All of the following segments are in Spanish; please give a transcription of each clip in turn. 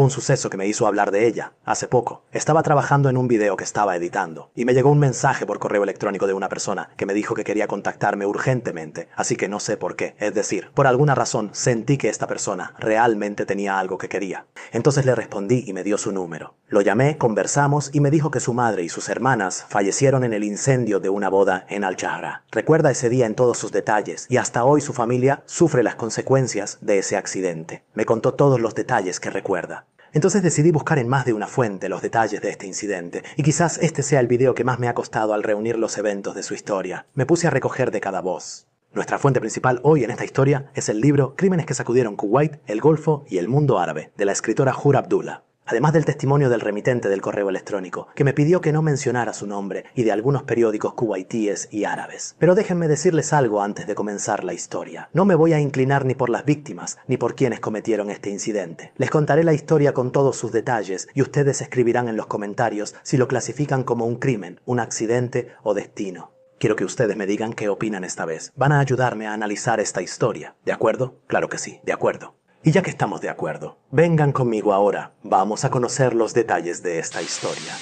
Hubo un suceso que me hizo hablar de ella, hace poco. Estaba trabajando en un video que estaba editando, y me llegó un mensaje por correo electrónico de una persona que me dijo que quería contactarme urgentemente, así que no sé por qué. Es decir, por alguna razón sentí que esta persona realmente tenía algo que quería. Entonces le respondí y me dio su número. Lo llamé, conversamos y me dijo que su madre y sus hermanas fallecieron en el incendio de una boda en Al-Jahra. Recuerda ese día en todos sus detalles, y hasta hoy su familia sufre las consecuencias de ese accidente. Me contó todos los detalles que recuerda. Entonces decidí buscar en más de una fuente los detalles de este incidente, y quizás este sea el video que más me ha costado al reunir los eventos de su historia. Me puse a recoger de cada voz. Nuestra fuente principal hoy en esta historia es el libro Crímenes que sacudieron Kuwait, el Golfo y el mundo árabe, de la escritora Hur Abdullah. Además del testimonio del remitente del correo electrónico, que me pidió que no mencionara su nombre, y de algunos periódicos kuwaitíes y árabes. Pero déjenme decirles algo antes de comenzar la historia. No me voy a inclinar ni por las víctimas, ni por quienes cometieron este incidente. Les contaré la historia con todos sus detalles, y ustedes escribirán en los comentarios si lo clasifican como un crimen, un accidente o destino. Quiero que ustedes me digan qué opinan esta vez. Van a ayudarme a analizar esta historia. ¿De acuerdo? Claro que sí, de acuerdo. Y ya que estamos de acuerdo, vengan conmigo ahora. Vamos a conocer los detalles de esta historia.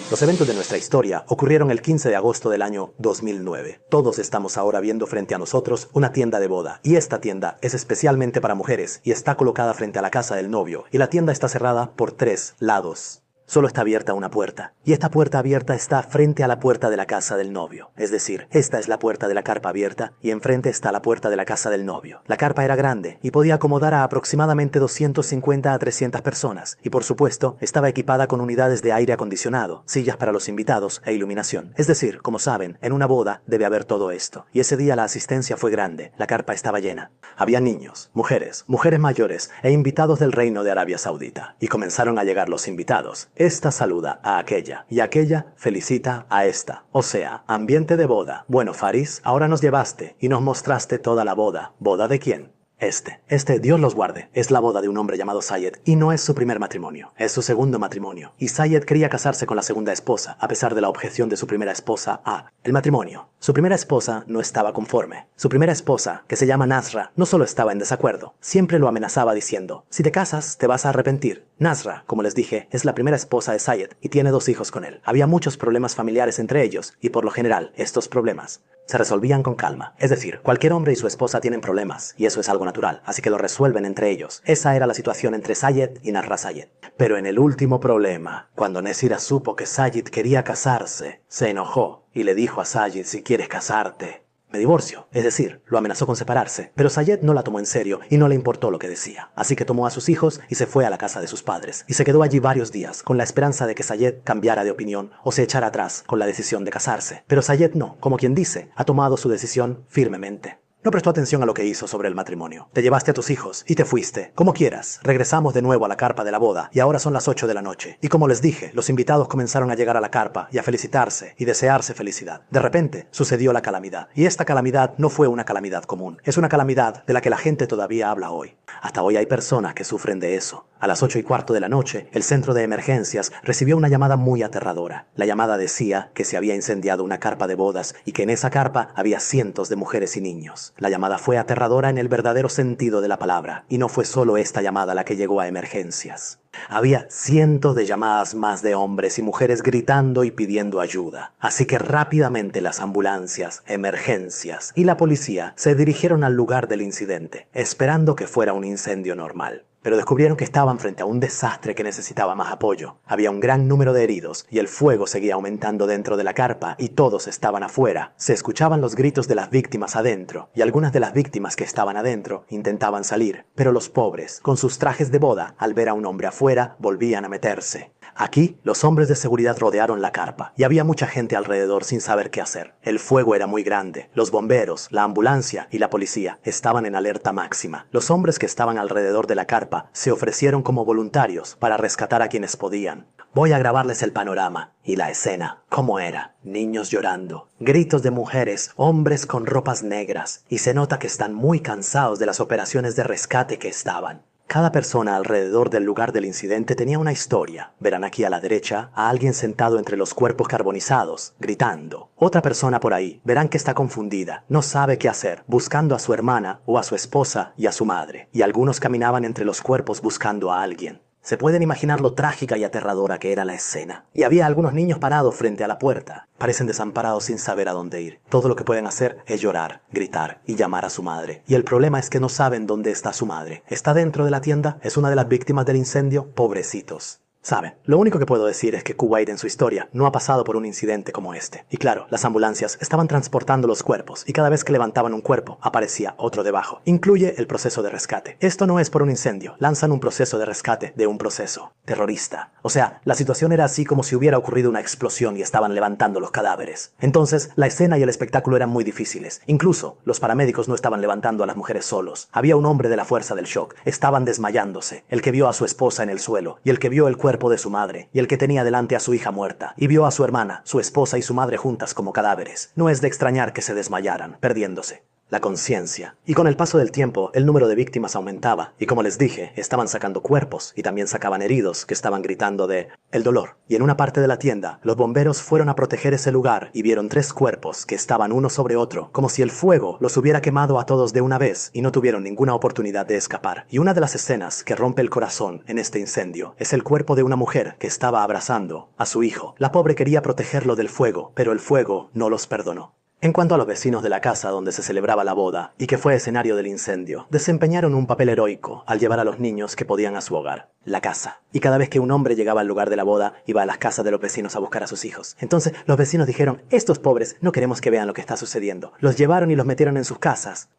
Los eventos de nuestra historia ocurrieron el 15 de agosto del año 2009. Todos estamos ahora viendo frente a nosotros una tienda de boda, y esta tienda es especialmente para mujeres y está colocada frente a la casa del novio, y la tienda está cerrada por 3 lados. Solo está abierta una puerta, y esta puerta abierta está frente a la puerta de la casa del novio. Es decir, esta es la puerta de la carpa abierta y enfrente está la puerta de la casa del novio. La carpa era grande y podía acomodar a aproximadamente 250 a 300 personas, y por supuesto estaba equipada con unidades de aire acondicionado, sillas para los invitados e iluminación. Es decir, como saben, en una boda debe haber todo esto, y ese día la asistencia fue grande, la carpa estaba llena. Había niños, mujeres mayores e invitados del reino de Arabia Saudita, y comenzaron a llegar los invitados. Esta saluda a aquella, y aquella felicita a esta. O sea, ambiente de boda. Bueno, Faris, ahora nos llevaste y nos mostraste toda la boda. ¿Boda de quién? Este, Dios los guarde, es la boda de un hombre llamado Sayed, y no es su primer matrimonio, es su segundo matrimonio. Y Sayed quería casarse con la segunda esposa, a pesar de la objeción de su primera esposa el matrimonio. Su primera esposa no estaba conforme. Su primera esposa, que se llama Nasra, no solo estaba en desacuerdo, siempre lo amenazaba diciendo: si te casas, te vas a arrepentir. Nasra, como les dije, es la primera esposa de Sayed y tiene 2 hijos con él. Había muchos problemas familiares entre ellos, y por lo general, estos problemas se resolvían con calma. Es decir, cualquier hombre y su esposa tienen problemas, y eso es algo natural, así que lo resuelven entre ellos. Esa era la situación entre Sayed y Nasra Sayed. Pero en el último problema, cuando Nesira supo que Sayed quería casarse, se enojó y le dijo a Sayed: si quieres casarte, me divorcio. Es decir, lo amenazó con separarse. Pero Sayed no la tomó en serio y no le importó lo que decía. Así que tomó a sus hijos y se fue a la casa de sus padres. Y se quedó allí varios días, con la esperanza de que Sayed cambiara de opinión o se echara atrás con la decisión de casarse. Pero Sayed no, como quien dice, ha tomado su decisión firmemente. No prestó atención a lo que hizo sobre el matrimonio. Te llevaste a tus hijos y te fuiste. Como quieras. Regresamos de nuevo a la carpa de la boda y ahora son las 8 de la noche. Y como les dije, los invitados comenzaron a llegar a la carpa y a felicitarse y desearse felicidad. De repente sucedió la calamidad. Y esta calamidad no fue una calamidad común. Es una calamidad de la que la gente todavía habla hoy. Hasta hoy hay personas que sufren de eso. A las 8:15 de la noche, el centro de emergencias recibió una llamada muy aterradora. La llamada decía que se había incendiado una carpa de bodas y que en esa carpa había cientos de mujeres y niños. La llamada fue aterradora en el verdadero sentido de la palabra, y no fue solo esta llamada la que llegó a emergencias. Había cientos de llamadas más de hombres y mujeres gritando y pidiendo ayuda. Así que rápidamente las ambulancias, emergencias y la policía se dirigieron al lugar del incidente, esperando que fuera un incendio normal. Pero descubrieron que estaban frente a un desastre que necesitaba más apoyo. Había un gran número de heridos y el fuego seguía aumentando dentro de la carpa y todos estaban afuera. Se escuchaban los gritos de las víctimas adentro y algunas de las víctimas que estaban adentro intentaban salir. Pero los pobres, con sus trajes de boda, al ver a un hombre afuera, volvían a meterse. Aquí, los hombres de seguridad rodearon la carpa y había mucha gente alrededor sin saber qué hacer. El fuego era muy grande. Los bomberos, la ambulancia y la policía estaban en alerta máxima. Los hombres que estaban alrededor de la carpa se ofrecieron como voluntarios para rescatar a quienes podían. Voy a grabarles el panorama y la escena, cómo era. Niños llorando, gritos de mujeres, hombres con ropas negras, y se nota que están muy cansados de las operaciones de rescate que estaban. Cada persona alrededor del lugar del incidente tenía una historia. Verán aquí a la derecha a alguien sentado entre los cuerpos carbonizados, gritando. Otra persona por ahí, verán que está confundida, no sabe qué hacer, buscando a su hermana o a su esposa y a su madre. Y algunos caminaban entre los cuerpos buscando a alguien. Se pueden imaginar lo trágica y aterradora que era la escena. Y había algunos niños parados frente a la puerta. Parecen desamparados sin saber a dónde ir. Todo lo que pueden hacer es llorar, gritar y llamar a su madre. Y el problema es que no saben dónde está su madre. ¿Está dentro de la tienda? ¿Es una de las víctimas del incendio? Pobrecitos. Saben, lo único que puedo decir es que Kuwait en su historia no ha pasado por un incidente como este. Y claro, las ambulancias estaban transportando los cuerpos y cada vez que levantaban un cuerpo aparecía otro debajo. Incluye el proceso de rescate. Esto no es por un incendio, lanzan un proceso de rescate de un proceso terrorista. O sea, la situación era así como si hubiera ocurrido una explosión y estaban levantando los cadáveres. Entonces, la escena y el espectáculo eran muy difíciles. Incluso, los paramédicos no estaban levantando a las mujeres solos. Había un hombre de la fuerza del shock. Estaban desmayándose. El que vio a su esposa en el suelo y el que vio el cuerpo de su madre, y el que tenía delante a su hija muerta, y vio a su hermana, su esposa y su madre juntas como cadáveres. No es de extrañar que se desmayaran, perdiéndose la conciencia. Y con el paso del tiempo, el número de víctimas aumentaba, y como les dije, estaban sacando cuerpos, y también sacaban heridos, que estaban gritando de el dolor. Y en una parte de la tienda, los bomberos fueron a proteger ese lugar, y vieron 3 cuerpos, que estaban uno sobre otro, como si el fuego los hubiera quemado a todos de una vez, y no tuvieron ninguna oportunidad de escapar. Y una de las escenas que rompe el corazón en este incendio, es el cuerpo de una mujer que estaba abrazando a su hijo. La pobre quería protegerlo del fuego, pero el fuego no los perdonó. En cuanto a los vecinos de la casa donde se celebraba la boda y que fue escenario del incendio, desempeñaron un papel heroico al llevar a los niños que podían a su hogar, la casa. Y cada vez que un hombre llegaba al lugar de la boda, iba a las casas de los vecinos a buscar a sus hijos. Entonces los vecinos dijeron, estos pobres no queremos que vean lo que está sucediendo. Los llevaron y los metieron en sus casas.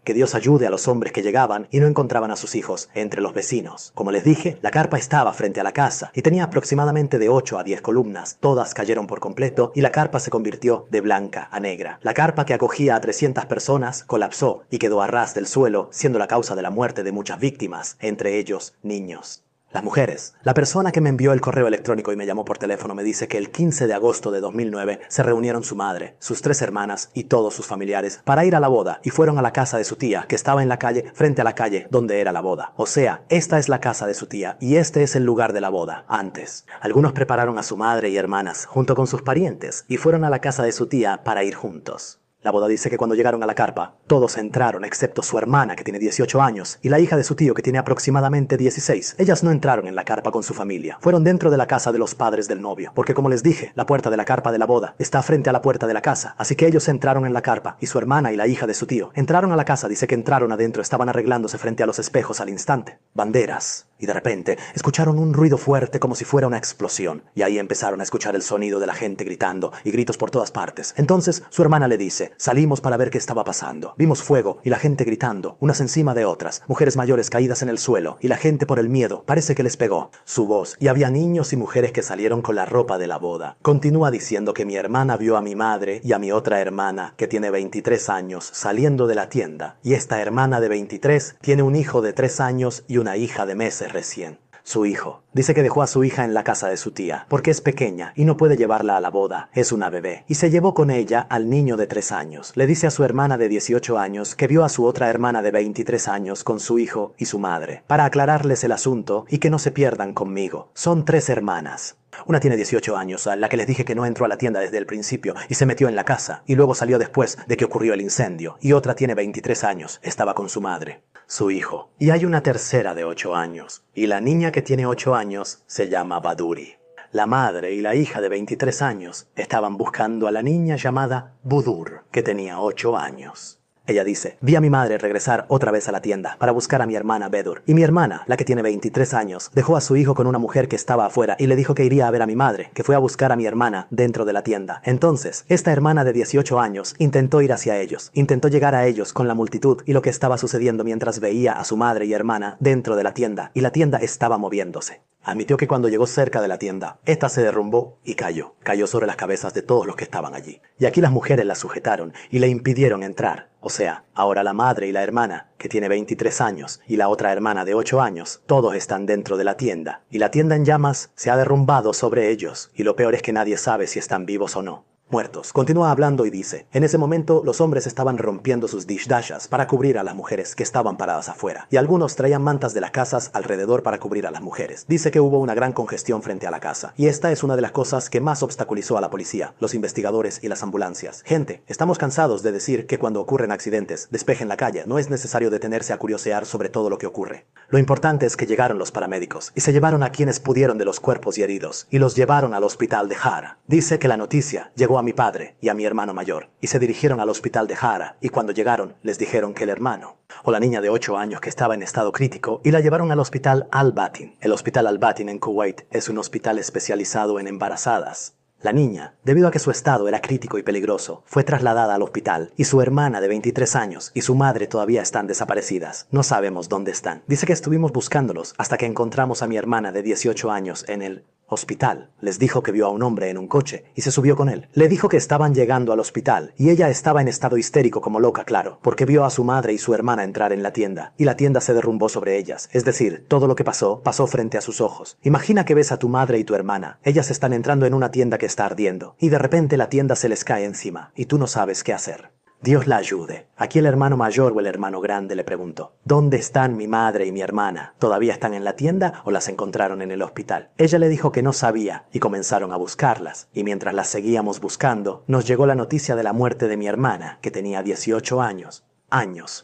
Que Dios ayude a los hombres que llegaban y no encontraban a sus hijos entre los vecinos. Como les dije, la carpa estaba frente a la casa y tenía aproximadamente de 8 a 10 columnas. Todas cayeron por completo y la carpa se convirtió de blanca a negra. La carpa que acogía a 300 personas colapsó y quedó a ras del suelo, siendo la causa de la muerte de muchas víctimas, entre ellos niños. Las mujeres. La persona que me envió el correo electrónico y me llamó por teléfono me dice que el 15 de agosto de 2009 se reunieron su madre, sus 3 hermanas y todos sus familiares para ir a la boda y fueron a la casa de su tía que estaba en la calle frente a la calle donde era la boda. O sea, esta es la casa de su tía y este es el lugar de la boda, antes. Algunos prepararon a su madre y hermanas junto con sus parientes y fueron a la casa de su tía para ir juntos. La boda dice que cuando llegaron a la carpa, todos entraron excepto su hermana que tiene 18 años y la hija de su tío que tiene aproximadamente 16. Ellas no entraron en la carpa con su familia, fueron dentro de la casa de los padres del novio, porque como les dije, la puerta de la carpa de la boda está frente a la puerta de la casa, así que ellos entraron en la carpa y su hermana y la hija de su tío entraron a la casa, dice que entraron adentro, estaban arreglándose frente a los espejos al instante. Banderas. Y de repente escucharon un ruido fuerte como si fuera una explosión y ahí empezaron a escuchar el sonido de la gente gritando y gritos por todas partes. Entonces su hermana le dice, salimos para ver qué estaba pasando. Vimos fuego y la gente gritando, unas encima de otras, mujeres mayores caídas en el suelo y la gente por el miedo parece que les pegó su voz y había niños y mujeres que salieron con la ropa de la boda. Continúa diciendo que mi hermana vio a mi madre y a mi otra hermana que tiene 23 años saliendo de la tienda y esta hermana de 23 tiene un hijo de 3 años y una hija de meses recién. Su hijo. Dice que dejó a su hija en la casa de su tía, porque es pequeña y no puede llevarla a la boda, es una bebé. Y se llevó con ella al niño de 3 años. Le dice a su hermana de 18 años que vio a su otra hermana de 23 años con su hijo y su madre, para aclararles el asunto y que no se pierdan conmigo. Son 3 hermanas. Una tiene 18 años, a la que les dije que no entró a la tienda desde el principio y se metió en la casa, y luego salió después de que ocurrió el incendio. Y otra tiene 23 años, estaba con su madre, su hijo. Y hay una tercera de 8 años, y la niña que tiene 8 años se llama Baduri. La madre y la hija de 23 años estaban buscando a la niña llamada Budur, que tenía 8 años. Ella dice, vi a mi madre regresar otra vez a la tienda para buscar a mi hermana Bedur. Y mi hermana, la que tiene 23 años, dejó a su hijo con una mujer que estaba afuera y le dijo que iría a ver a mi madre, que fue a buscar a mi hermana dentro de la tienda. Entonces, esta hermana de 18 años intentó ir hacia ellos, intentó llegar a ellos con la multitud y lo que estaba sucediendo mientras veía a su madre y hermana dentro de la tienda, y la tienda estaba moviéndose. Admitió que cuando llegó cerca de la tienda, esta se derrumbó y cayó. Cayó sobre las cabezas de todos los que estaban allí. Y aquí las mujeres la sujetaron y le impidieron entrar. O sea, ahora la madre y la hermana, que tiene 23 años, y la otra hermana de 8 años, todos están dentro de la tienda. Y la tienda en llamas se ha derrumbado sobre ellos. Y lo peor es que nadie sabe si están vivos o no. muertos. Continúa hablando y dice, en ese momento los hombres estaban rompiendo sus dishdashas para cubrir a las mujeres que estaban paradas afuera, y algunos traían mantas de las casas alrededor para cubrir a las mujeres. Dice que hubo una gran congestión frente a la casa, y esta es una de las cosas que más obstaculizó a la policía, los investigadores y las ambulancias. Gente, estamos cansados de decir que cuando ocurren accidentes, despejen la calle, no es necesario detenerse a curiosear sobre todo lo que ocurre. Lo importante es que llegaron los paramédicos, y se llevaron a quienes pudieron de los cuerpos y heridos, y los llevaron al hospital de Hara. Dice que la noticia llegó a mi padre y a mi hermano mayor, y se dirigieron al hospital de Hara, y cuando llegaron les dijeron que el hermano, o la niña de 8 años que estaba en estado crítico, y la llevaron al hospital Al-Batin. El hospital Al-Batin en Kuwait es un hospital especializado en embarazadas. La niña, debido a que su estado era crítico y peligroso, fue trasladada al hospital, y su hermana de 23 años y su madre todavía están desaparecidas. No sabemos dónde están. Dice que estuvimos buscándolos hasta que encontramos a mi hermana de 18 años en el hospital. Les dijo que vio a un hombre en un coche y se subió con él. Le dijo que estaban llegando al hospital y ella estaba en estado histérico como loca, claro, porque vio a su madre y su hermana entrar en la tienda y la tienda se derrumbó sobre ellas. Es decir, todo lo que pasó, pasó frente a sus ojos. Imagina que ves a tu madre y tu hermana. Ellas están entrando en una tienda que está ardiendo y de repente la tienda se les cae encima y tú no sabes qué hacer. Dios la ayude. Aquí el hermano mayor o el hermano grande le preguntó, ¿dónde están mi madre y mi hermana? ¿Todavía están en la tienda o las encontraron en el hospital? Ella le dijo que no sabía y comenzaron a buscarlas. Y mientras las seguíamos buscando, nos llegó la noticia de la muerte de mi hermana, que tenía 18 años.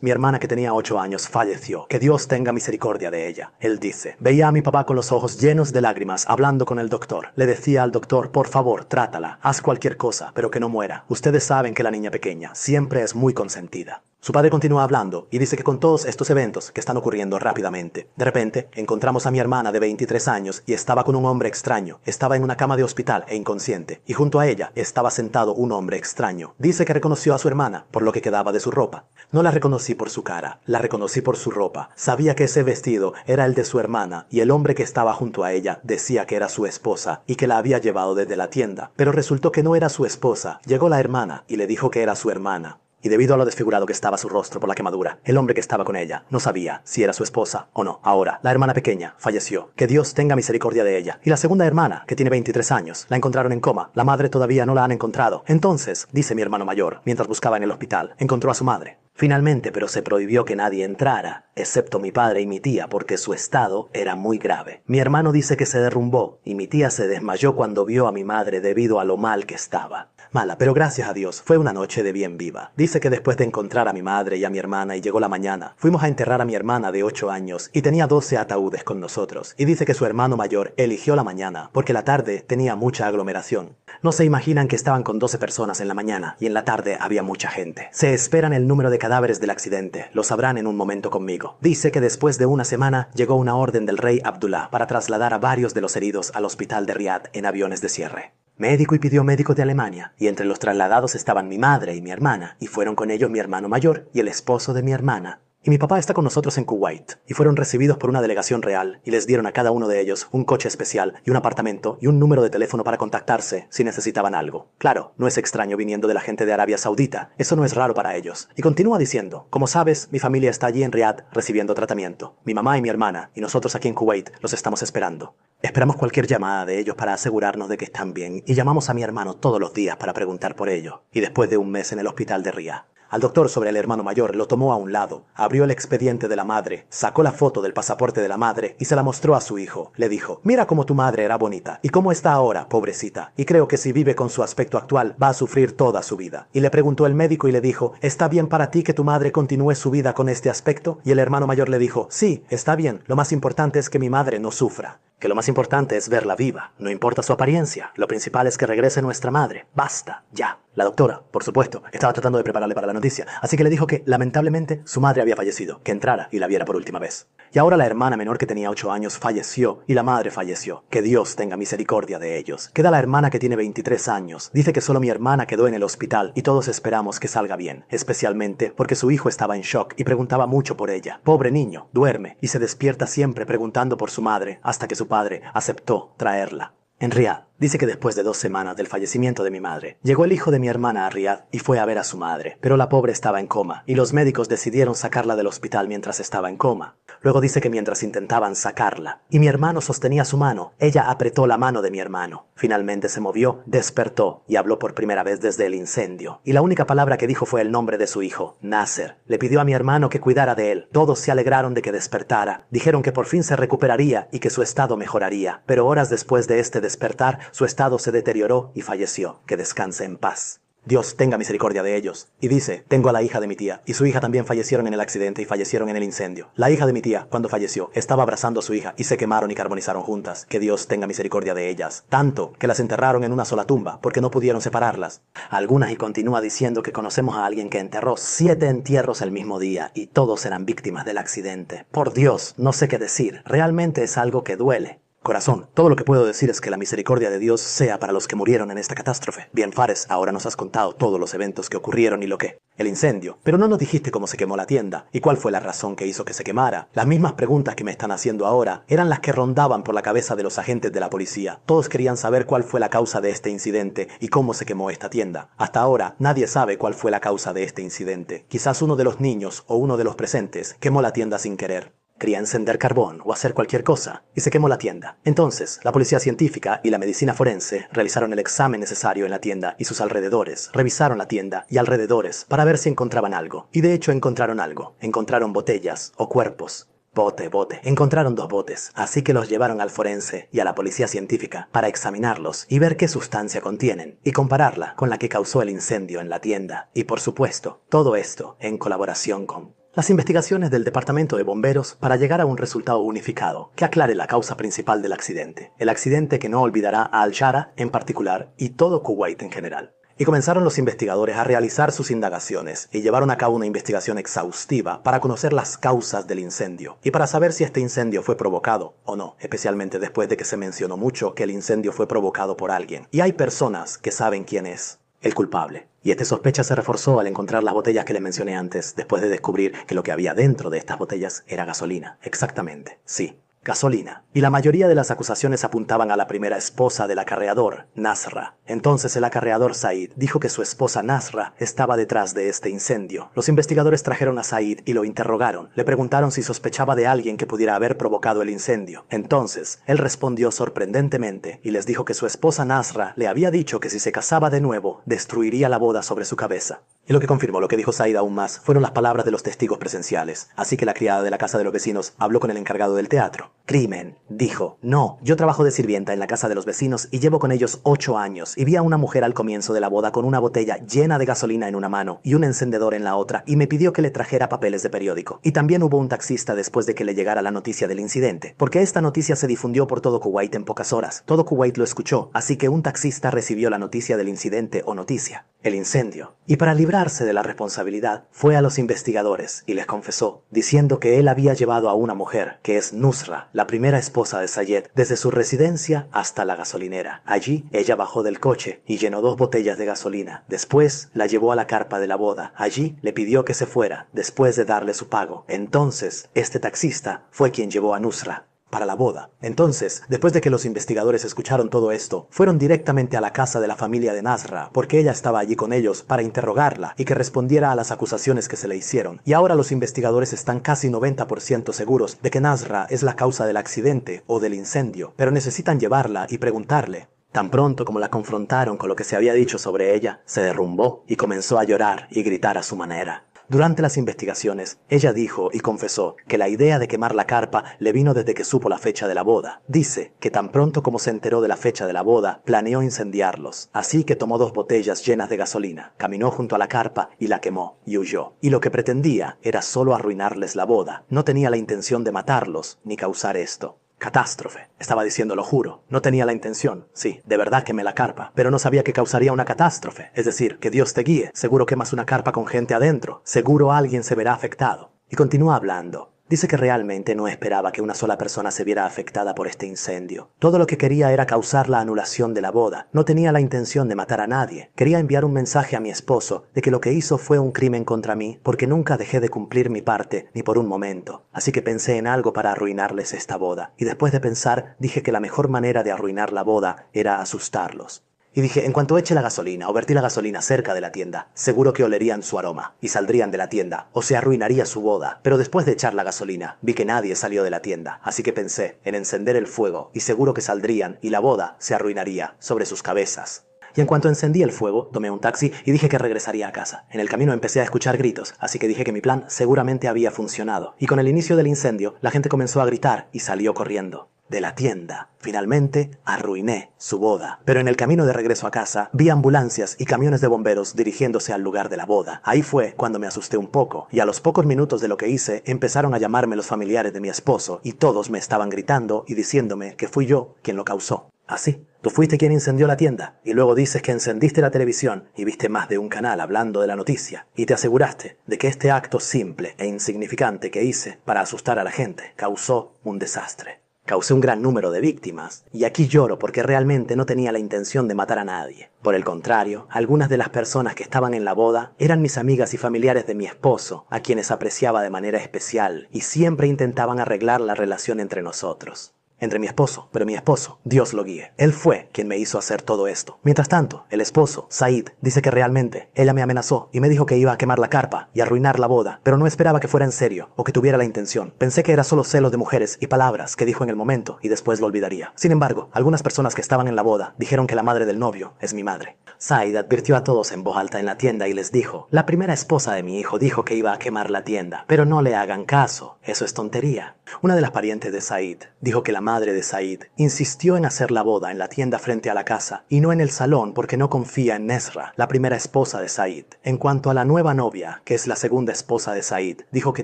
Mi hermana que tenía 8 años falleció. Que Dios tenga misericordia de ella. Él dice, veía a mi papá con los ojos llenos de lágrimas hablando con el doctor. Le decía al doctor, por favor, trátala, haz cualquier cosa, pero que no muera. Ustedes saben que la niña pequeña siempre es muy consentida. Su padre continúa hablando y dice que con todos estos eventos que están ocurriendo rápidamente, de repente encontramos a mi hermana de 23 años y estaba con un hombre extraño. Estaba en una cama de hospital e inconsciente y junto a ella estaba sentado un hombre extraño. Dice que reconoció a su hermana por lo que quedaba de su ropa. No la reconocí por su cara, la reconocí por su ropa. Sabía que ese vestido era el de su hermana y el hombre que estaba junto a ella decía que era su esposa y que la había llevado desde la tienda. Pero resultó que no era su esposa. Llegó la hermana y le dijo que era su hermana. Y debido a lo desfigurado que estaba su rostro por la quemadura, el hombre que estaba con ella no sabía si era su esposa o no. Ahora, la hermana pequeña falleció. Que Dios tenga misericordia de ella. Y la segunda hermana, que tiene 23 años, la encontraron en coma. La madre todavía no la han encontrado. Entonces, dice mi hermano mayor, mientras buscaba en el hospital, encontró a su madre. Finalmente, pero se prohibió que nadie entrara, excepto mi padre y mi tía, porque su estado era muy grave. Mi hermano dice que se derrumbó y mi tía se desmayó cuando vio a mi madre debido a lo mal que estaba. Mala, pero gracias a Dios, fue una noche de bien viva. Dice que después de encontrar a mi madre y a mi hermana y llegó la mañana, fuimos a enterrar a mi hermana de 8 años y tenía 12 ataúdes con nosotros. Y dice que su hermano mayor eligió la mañana porque la tarde tenía mucha aglomeración. No se imaginan que estaban con 12 personas en la mañana y en la tarde había mucha gente. Se esperan el número de cadáveres del accidente, lo sabrán en un momento conmigo. Dice que después de una semana llegó una orden del rey Abdullah para trasladar a varios de los heridos al hospital de Riad en aviones de cierre. Médico y pidió médicos de Alemania, y entre los trasladados estaban mi madre y mi hermana, y fueron con ellos mi hermano mayor y el esposo de mi hermana. Y mi papá está con nosotros en Kuwait, y fueron recibidos por una delegación real, y les dieron a cada uno de ellos un coche especial y un apartamento y un número de teléfono para contactarse si necesitaban algo. Claro, no es extraño viniendo de la gente de Arabia Saudita, eso no es raro para ellos. Y continúa diciendo, como sabes, mi familia está allí en Riad recibiendo tratamiento. Mi mamá y mi hermana, y nosotros aquí en Kuwait, los estamos esperando. Esperamos cualquier llamada de ellos para asegurarnos de que están bien, y llamamos a mi hermano todos los días para preguntar por ellos. Y después de un mes en el hospital de Riad, al doctor sobre el hermano mayor lo tomó a un lado, abrió el expediente de la madre, sacó la foto del pasaporte de la madre y se la mostró a su hijo. Le dijo, mira cómo tu madre era bonita y cómo está ahora, pobrecita. Y creo que si vive con su aspecto actual va a sufrir toda su vida. Y le preguntó el médico y le dijo, ¿está bien para ti que tu madre continúe su vida con este aspecto? Y el hermano mayor le dijo, sí, está bien. Lo más importante es que mi madre no sufra. Que lo más importante es verla viva, no importa su apariencia, lo principal es que regrese nuestra madre, basta, ya. La doctora, por supuesto, estaba tratando de prepararle para la noticia, así que le dijo que, lamentablemente, su madre había fallecido, que entrara y la viera por última vez. Y ahora la hermana menor que tenía 8 años falleció y la madre falleció, que Dios tenga misericordia de ellos. Queda la hermana que tiene 23 años, dice que solo mi hermana quedó en el hospital y todos esperamos que salga bien, especialmente porque su hijo estaba en shock y preguntaba mucho por ella. Pobre niño, duerme y se despierta siempre preguntando por su madre hasta que su padre aceptó traerla. En Riad, Dice que después de 2 semanas del fallecimiento de mi madre, llegó el hijo de mi hermana a Riad y fue a ver a su madre, pero la pobre estaba en coma y los médicos decidieron sacarla del hospital mientras estaba en coma. Luego dice que mientras intentaban sacarla y mi hermano sostenía su mano, ella apretó la mano de mi hermano. Finalmente se movió, despertó y habló por primera vez desde el incendio. Y la única palabra que dijo fue el nombre de su hijo, Nasser. Le pidió a mi hermano que cuidara de él. Todos se alegraron de que despertara. Dijeron que por fin se recuperaría y que su estado mejoraría. Pero horas después de este despertar, su estado se deterioró y falleció. Que descanse en paz. Dios tenga misericordia de ellos. Y dice, tengo a la hija de mi tía, y su hija también fallecieron en el accidente y fallecieron en el incendio. La hija de mi tía, cuando falleció, estaba abrazando a su hija y se quemaron y carbonizaron juntas. Que Dios tenga misericordia de ellas. Tanto que las enterraron en una sola tumba, porque no pudieron separarlas. Algunas y continúa diciendo que conocemos a alguien que enterró 7 entierros el mismo día, y todos eran víctimas del accidente. Por Dios, no sé qué decir. Realmente es algo que duele. Corazón, todo lo que puedo decir es que la misericordia de Dios sea para los que murieron en esta catástrofe. Bien, Fares, ahora nos has contado todos los eventos que ocurrieron y lo que... El incendio. Pero no nos dijiste cómo se quemó la tienda y cuál fue la razón que hizo que se quemara. Las mismas preguntas que me están haciendo ahora eran las que rondaban por la cabeza de los agentes de la policía. Todos querían saber cuál fue la causa de este incidente y cómo se quemó esta tienda. Hasta ahora, nadie sabe cuál fue la causa de este incidente. Quizás uno de los niños o uno de los presentes quemó la tienda sin querer. Quería encender carbón o hacer cualquier cosa, y se quemó la tienda. Entonces, la policía científica y la medicina forense realizaron el examen necesario en la tienda y sus alrededores, revisaron la tienda y alrededores para ver si encontraban algo. Y de hecho encontraron algo. Encontraron botellas o cuerpos. Bote. Encontraron 2 botes, así que los llevaron al forense y a la policía científica para examinarlos y ver qué sustancia contienen y compararla con la que causó el incendio en la tienda. Y por supuesto, todo esto en colaboración con las investigaciones del Departamento de Bomberos para llegar a un resultado unificado que aclare la causa principal del accidente. El accidente que no olvidará a Al-Shara en particular y todo Kuwait en general. Y comenzaron los investigadores a realizar sus indagaciones y llevaron a cabo una investigación exhaustiva para conocer las causas del incendio y para saber si este incendio fue provocado o no, especialmente después de que se mencionó mucho que el incendio fue provocado por alguien. Y hay personas que saben quién es el culpable. Y esta sospecha se reforzó al encontrar las botellas que les mencioné antes, después de descubrir que lo que había dentro de estas botellas era gasolina. Exactamente, sí. Gasolina. Y la mayoría de las acusaciones apuntaban a la primera esposa del acarreador, Nasra. Entonces el acarreador Said dijo que su esposa Nasra estaba detrás de este incendio. Los investigadores trajeron a Said y lo interrogaron. Le preguntaron si sospechaba de alguien que pudiera haber provocado el incendio. Entonces, él respondió sorprendentemente y les dijo que su esposa Nasra le había dicho que si se casaba de nuevo, destruiría la boda sobre su cabeza. Y lo que confirmó lo que dijo Said aún más fueron las palabras de los testigos presenciales. Así que la criada de la casa de los vecinos habló con el encargado del teatro. Crimen, dijo. No, yo trabajo de sirvienta en la casa de los vecinos y llevo con ellos 8 años y vi a una mujer al comienzo de la boda con una botella llena de gasolina en una mano y un encendedor en la otra y me pidió que le trajera papeles de periódico. Y también hubo un taxista después de que le llegara la noticia del incidente, porque esta noticia se difundió por todo Kuwait en pocas horas. Todo Kuwait lo escuchó, así que un taxista recibió la noticia del incidente o noticia, el incendio. Y para librarse de la responsabilidad, fue a los investigadores y les confesó, diciendo que él había llevado a una mujer, que es Nusra, la primera esposa de Sayed, desde su residencia hasta la gasolinera. Allí, ella bajó del coche y llenó 2 botellas de gasolina. Después, la llevó a la carpa de la boda. Allí, le pidió que se fuera, después de darle su pago. Entonces, este taxista fue quien llevó a Nusra para la boda. Entonces, después de que los investigadores escucharon todo esto, fueron directamente a la casa de la familia de Nasra, porque ella estaba allí con ellos para interrogarla y que respondiera a las acusaciones que se le hicieron. Y ahora los investigadores están casi 90% seguros de que Nasra es la causa del accidente o del incendio, pero necesitan llevarla y preguntarle. Tan pronto como la confrontaron con lo que se había dicho sobre ella, se derrumbó y comenzó a llorar y gritar a su manera. Durante las investigaciones, ella dijo y confesó que la idea de quemar la carpa le vino desde que supo la fecha de la boda. Dice que tan pronto como se enteró de la fecha de la boda, planeó incendiarlos. Así que tomó 2 botellas llenas de gasolina, caminó junto a la carpa y la quemó y huyó. Y lo que pretendía era solo arruinarles la boda. No tenía la intención de matarlos ni causar esto. Catástrofe. Estaba diciendo, lo juro. No tenía la intención. Sí, de verdad quemé la carpa. Pero no sabía que causaría una catástrofe. Es decir, que Dios te guíe. Seguro quemas una carpa con gente adentro. Seguro alguien se verá afectado. Y continúa hablando. Dice que realmente no esperaba que una sola persona se viera afectada por este incendio. Todo lo que quería era causar la anulación de la boda. No tenía la intención de matar a nadie. Quería enviar un mensaje a mi esposo de que lo que hizo fue un crimen contra mí porque nunca dejé de cumplir mi parte ni por un momento. Así que pensé en algo para arruinarles esta boda. Y después de pensar, dije que la mejor manera de arruinar la boda era asustarlos. Y dije, en cuanto eche la gasolina o vertí la gasolina cerca de la tienda, seguro que olerían su aroma y saldrían de la tienda o se arruinaría su boda. Pero después de echar la gasolina, vi que nadie salió de la tienda, así que pensé en encender el fuego y seguro que saldrían y la boda se arruinaría sobre sus cabezas. Y en cuanto encendí el fuego, tomé un taxi y dije que regresaría a casa. En el camino empecé a escuchar gritos, así que dije que mi plan seguramente había funcionado. Y con el inicio del incendio, la gente comenzó a gritar y salió corriendo de la tienda. Finalmente, arruiné su boda. Pero en el camino de regreso a casa, vi ambulancias y camiones de bomberos dirigiéndose al lugar de la boda. Ahí fue cuando me asusté un poco, y a los pocos minutos de lo que hice, empezaron a llamarme los familiares de mi esposo, y todos me estaban gritando y diciéndome que fui yo quien lo causó. Así, tú fuiste quien incendió la tienda, y luego dices que encendiste la televisión y viste más de un canal hablando de la noticia, y te aseguraste de que este acto simple e insignificante que hice para asustar a la gente causó un desastre. Causé un gran número de víctimas, y aquí lloro porque realmente no tenía la intención de matar a nadie. Por el contrario, algunas de las personas que estaban en la boda eran mis amigas y familiares de mi esposo, a quienes apreciaba de manera especial, y siempre intentaban arreglar la relación entre nosotros. Entre mi esposo, pero mi esposo, Dios lo guíe. Él fue quien me hizo hacer todo esto. Mientras tanto, el esposo, Said, dice que realmente ella me amenazó y me dijo que iba a quemar la carpa y arruinar la boda, pero no esperaba que fuera en serio o que tuviera la intención. Pensé que era solo celos de mujeres y palabras que dijo en el momento y después lo olvidaría. Sin embargo, algunas personas que estaban en la boda dijeron que la madre del novio es mi madre. Said advirtió a todos en voz alta en la tienda y les dijo: la primera esposa de mi hijo dijo que iba a quemar la tienda, pero no le hagan caso, eso es tontería. Una de las parientes de Said dijo que la madre de Said insistió en hacer la boda en la tienda frente a la casa y no en el salón porque no confía en Nesra, la primera esposa de Said. En cuanto a la nueva novia, que es la segunda esposa de Said, dijo que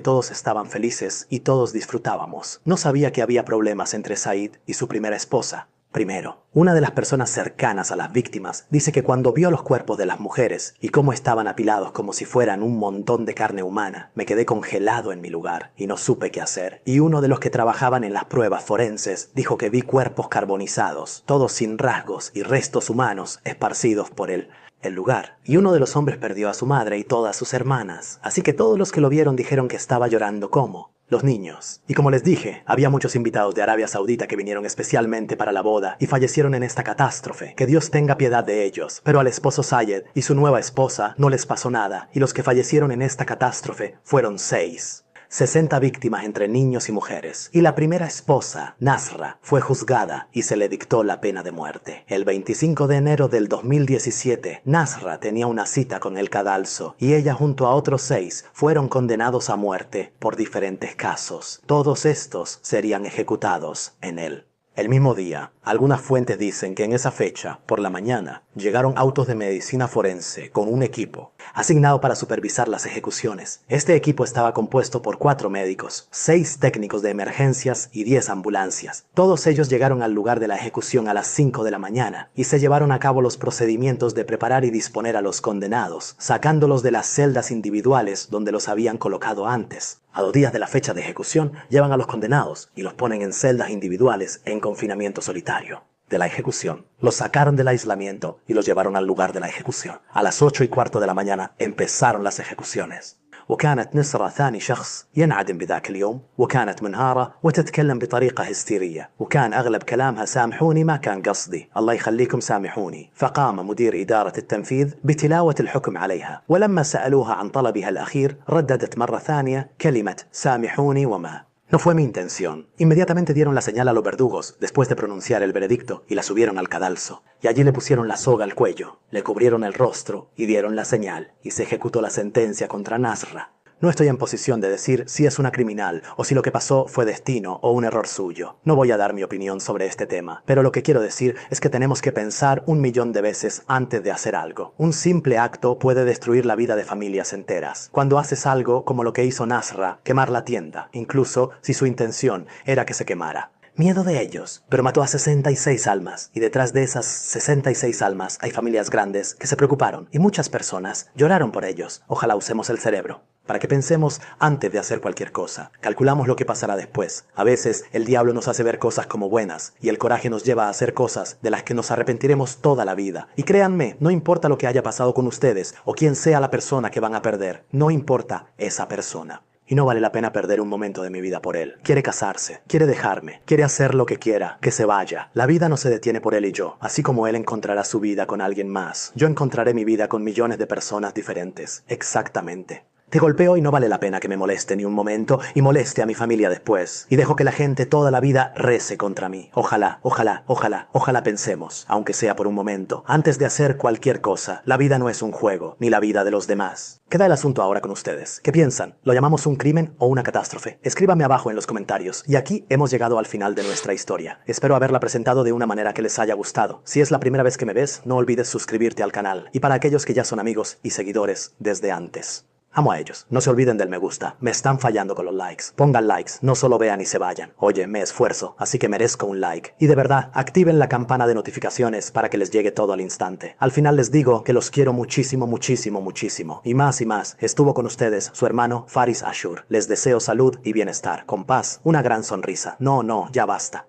todos estaban felices y todos disfrutábamos. No sabía que había problemas entre Said y su primera esposa. Primero, una de las personas cercanas a las víctimas dice que cuando vio los cuerpos de las mujeres y cómo estaban apilados como si fueran un montón de carne humana, me quedé congelado en mi lugar y no supe qué hacer. Y uno de los que trabajaban en las pruebas forenses dijo que vi cuerpos carbonizados, todos sin rasgos y restos humanos esparcidos por el lugar. Y uno de los hombres perdió a su madre y todas sus hermanas, así que todos los que lo vieron dijeron que estaba llorando como los niños. Y como les dije, había muchos invitados de Arabia Saudita que vinieron especialmente para la boda y fallecieron en esta catástrofe. Que Dios tenga piedad de ellos. Pero al esposo Sayed y su nueva esposa no les pasó nada, y los que fallecieron en esta catástrofe fueron 6. 60 víctimas entre niños y mujeres. Y la primera esposa, Nasra, fue juzgada y se le dictó la pena de muerte. El 25 de enero del 2017, Nasra tenía una cita con el cadalso y ella junto a otros 6 fueron condenados a muerte por diferentes casos. Todos estos serían ejecutados en él. El mismo día, algunas fuentes dicen que en esa fecha, por la mañana, llegaron autos de medicina forense con un equipo asignado para supervisar las ejecuciones. Este equipo estaba compuesto por 4 médicos, 6 técnicos de emergencias y 10 ambulancias. Todos ellos llegaron al lugar de la ejecución a las 5 de la mañana y se llevaron a cabo los procedimientos de preparar y disponer a los condenados, sacándolos de las celdas individuales donde los habían colocado antes. A 2 días de la fecha de ejecución, llevan a los condenados y los ponen en celdas individuales en confinamiento solitario. De la ejecución, los sacaron del aislamiento y los llevaron al lugar de la ejecución. A las 8:15 de la mañana empezaron las ejecuciones. وكانت نسرة ثاني شخص ينعدم بذاك اليوم، وكانت منهارة وتتكلم بطريقة هستيرية، وكان أغلب كلامها سامحوني ما كان قصدي، الله يخليكم سامحوني. فقام مدير إدارة التنفيذ بتلاوة الحكم عليها، ولما سألوها عن طلبها الأخير رددت مرة ثانية كلمة سامحوني وما. No fue mi intención. Inmediatamente dieron la señal a los verdugos después de pronunciar el veredicto y la subieron al cadalso. Y allí le pusieron la soga al cuello, le cubrieron el rostro y dieron la señal y se ejecutó la sentencia contra Nasra. No estoy en posición de decir si es una criminal o si lo que pasó fue destino o un error suyo. No voy a dar mi opinión sobre este tema, pero lo que quiero decir es que tenemos que pensar 1.000.000 de veces antes de hacer algo. Un simple acto puede destruir la vida de familias enteras. Cuando haces algo como lo que hizo Nasra, quemar la tienda, incluso si su intención era que se quemara. Miedo de ellos, pero mató a 66 almas, y detrás de esas 66 almas hay familias grandes que se preocuparon, y muchas personas lloraron por ellos. Ojalá usemos el cerebro para que pensemos antes de hacer cualquier cosa. Calculamos lo que pasará después. A veces el diablo nos hace ver cosas como buenas, y el coraje nos lleva a hacer cosas de las que nos arrepentiremos toda la vida. Y créanme, no importa lo que haya pasado con ustedes, o quién sea la persona que van a perder, no importa esa persona. Y no vale la pena perder un momento de mi vida por él. Quiere casarse, quiere dejarme, quiere hacer lo que quiera, que se vaya. La vida no se detiene por él y yo, así como él encontrará su vida con alguien más. Yo encontraré mi vida con millones de personas diferentes. Exactamente. Te golpeo y no vale la pena que me moleste ni un momento y moleste a mi familia después. Y dejo que la gente toda la vida rece contra mí. Ojalá, ojalá, ojalá, ojalá pensemos, aunque sea por un momento, antes de hacer cualquier cosa. La vida no es un juego, ni la vida de los demás. Queda el asunto ahora con ustedes. ¿Qué piensan? ¿Lo llamamos un crimen o una catástrofe? Escríbame abajo en los comentarios. Y aquí hemos llegado al final de nuestra historia. Espero haberla presentado de una manera que les haya gustado. Si es la primera vez que me ves, no olvides suscribirte al canal. Y para aquellos que ya son amigos y seguidores desde antes. Amo a ellos. No se olviden del me gusta. Me están fallando con los likes. Pongan likes, no solo vean y se vayan. Oye, me esfuerzo, así que merezco un like. Y de verdad, activen la campana de notificaciones para que les llegue todo al instante. Al final les digo que los quiero muchísimo, muchísimo, muchísimo. Y más. Estuvo con ustedes su hermano Faris Ashur. Les deseo salud y bienestar, con paz, una gran sonrisa. No, ya basta.